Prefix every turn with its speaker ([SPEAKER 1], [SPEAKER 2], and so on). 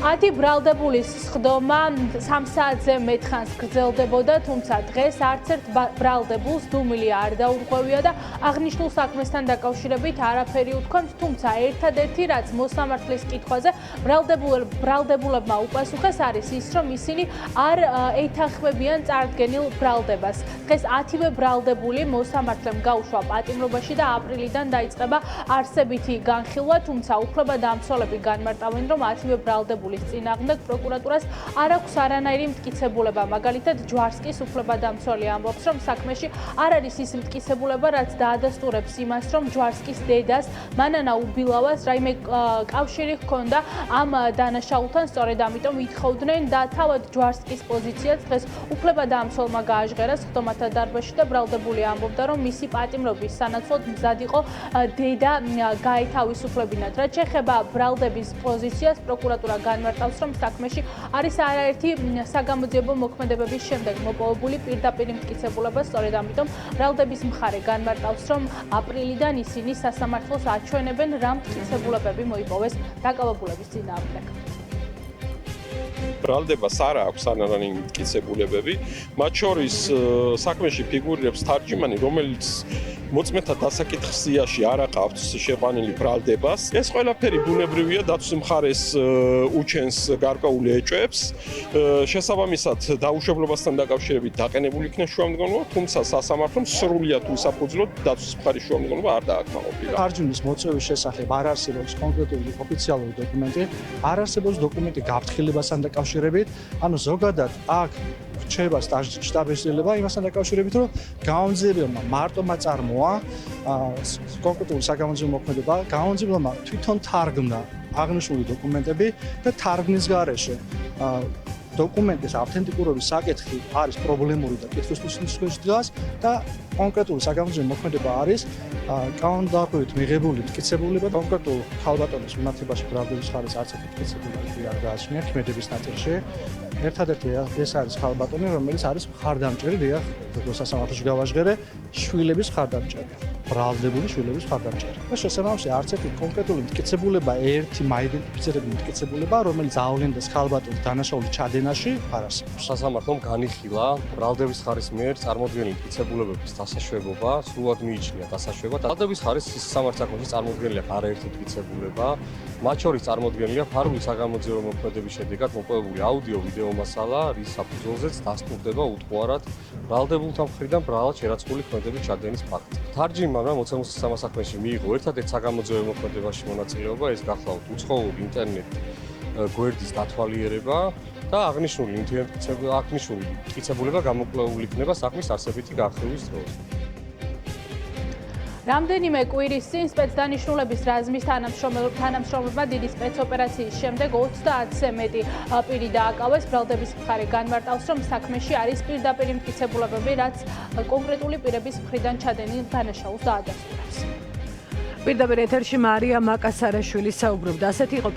[SPEAKER 1] 10 ბრალდებულის სხდომა 3 საათზე მეტხანს გრძელდებოდა, თუმცა დღეს არც ერთ ბრალდებულს დუმილი არ დაურღვევია და აღნიშნულ საქმესთან დაკავშირებით არაფერი უთქვამთ, თუმცა ერთადერთი რაც მოსამართლის კითხვაზე ბრალდებულებმა უპასუხეს არის ის, რომ ისინი არ ეთანხმებიან წარდგენილ ბრალდებას. დღეს 10-ვე ბრალდებული მოსამართლემ გაუშვა პატიმრობაში და აპრილიდან დაიწყება არსებითი განხილვა, თუმცა უფლებადამცველები განმარტავენ, რომ 10-ვე ბრალდებულის წინააღმდეგ პროკურატურას არ აქვს არანაირი მტკიცებულება. მაგალითად, ჯვარსკის უფლებადამცველი ამბობს, რომ საქმეში არ არის ის მტკიცებულება, რაც დაადასტურებს იმას, რომ ჯვარსკის დედას, მანანა უბილავას რაიმე კავშირი ჰქონდა ამ დანაშაულთან, სწორედ ამიტომ ითხოვდნენ და თავად ჯვარსკის პოზიციაც დღეს უფლებადამცველმა გააჟღერა სხდომათა დარბაზში და ბრალდებული ამბობდა, რომ მისი პატიმრობის სანაცვლოდ მზად იყო დედა გაეთავისუფლებინათ. რაც შეეხება ბრალდების პოზიციას, პროკურატურა განმარტავს, რომ საქმეში არის არაერთი საგამოძიებო მოქმედებების შემდეგ მოპოვებული პირდაპირ მტკიცებულება, სწორედ ამიტომ ბრალდების მხარე განმარტავს, რომ აპრილიდან ისინი სასამართლოს აჩვენებენ რა მტკიცებულებები მოიპოვეს დაკავებულების წინააღმდეგ.
[SPEAKER 2] ბრალდებას არ აქვს არანაირი მტკიცებულებები, მათ შორის საქმეში ფიგურირებს თარჯიმანი, რომელიც მოწმეთა დასაკითხ სიაში არ აყავს შეყვანილი ბრალდებას. ეს ყველაფერი ბუნებრივია, დაცვის მხარეს უჩენს გარკვეულ ეჭვებს. შესაბამისად, დაუშვებლობასთან დაკავშირებით დაყენებული იქნა შუამდგომლობა, თუმცა სასამართლომ სრულიად უსაფუძვლოდ დაცვის მხარის შუამდგომლობა არ დააკმაყოფილა.
[SPEAKER 3] თარჯიმნის მოწვევის შესახებ არ არსებობს კონკრეტული ოფიციალური დოკუმენტი, არ არსებობს დოკუმენტი გაფრთხილებასთან დაკავშირებით, ანუ ზოგადად აქ რჩება შტაბ-ეშელება იმასთან დაკავშირებით, რომ გამომძიებელმა მარტომა წარმოა კონკრეტული საგამოძიებო მოქმედება, გამომძიებელმა თვითონ თარგმნა აღნიშნული დოკუმენტები და თარგმნის გარეშე დოკუმენტის ავთენტიკურობის საკითხი არის პრობლემური და კითხვისთვის დგას და კონკრეტული საგამოძიებო მოქმედება არის კანონმდებლობით მიღებული მტკიცებულება კონკრეტულ ხალბატონის მიმართებაში ბრალდების მხარეს არც ერთი მტკიცებულება არ გააჩნია ქმედების ნაწილში. ერთადერთი ეს არის ხალბატონი, რომელიც არის მხარდამჭერი, დიახ, როგორც სასამართლოში გავაჟღერე, შვილების მხარდამჭერი, ბრალდებული შვილების მხარდამჭერი. და შესაბამისად, არც ერთი კონკრეტული მტკიცებულება, ერთი მაიდენტიფიცირებული მტკიცებულება, რომელიც ავლენდეს ხალბატონის დანაშაულის ჩადენაში, არ არსებობს.
[SPEAKER 4] სასამართლომ განიხილა ბრალდების მხარის მიერ წარმოდგენილი მტკიცებულებების დასაშვებობა, სრულად მიიჩნია დასაშვება. ბრალდების მხარის სამართლოში წარმოდგენილია არაერთი მტკიცებულება, მათ შორის წარმოდგენილია ფარული საგამოძიებო მოქმედების შედეგად მოპოვებული აუდიო-ვიდეო მასალა, რის საფუძველზეც დასტურდება უთუარად ბრალდებულთა მხრიდან ბრალად შერაცხული ქმედების ჩადენის ფაქტი. თარჯიმმა მოცემულ სამსაქმეში მიიღო ერთადერთ საგამოძიებო მოქმედებაში მონაწილეობა, ეს გახლავთ უცხოური ინტერნეტ გვერდის დათვალიერება და აღნიშნული მტკიცებულება გამოკვლეული იქნება საქმის არსებითი განხილვის დროს.
[SPEAKER 1] რამდენიმე კვირის წინ სპეცდანიშნულების რაზმის თანამშრომლებმა დიდი სპეცოპერაციის შემდეგ 30-ზე მეტი პირი დააკავეს. ბრალდების მხარე განმარტავს, რომ საქმეში არის პირდაპირ მტკიცებულებები, რაც კონკრეტული პირების მხრიდან ჩადენილ დანაშაულს დაადასტურებს.
[SPEAKER 5] პირდაპირ ეთერში მარია მაკასარაშვილი საუბრობდა. ასეთი იყო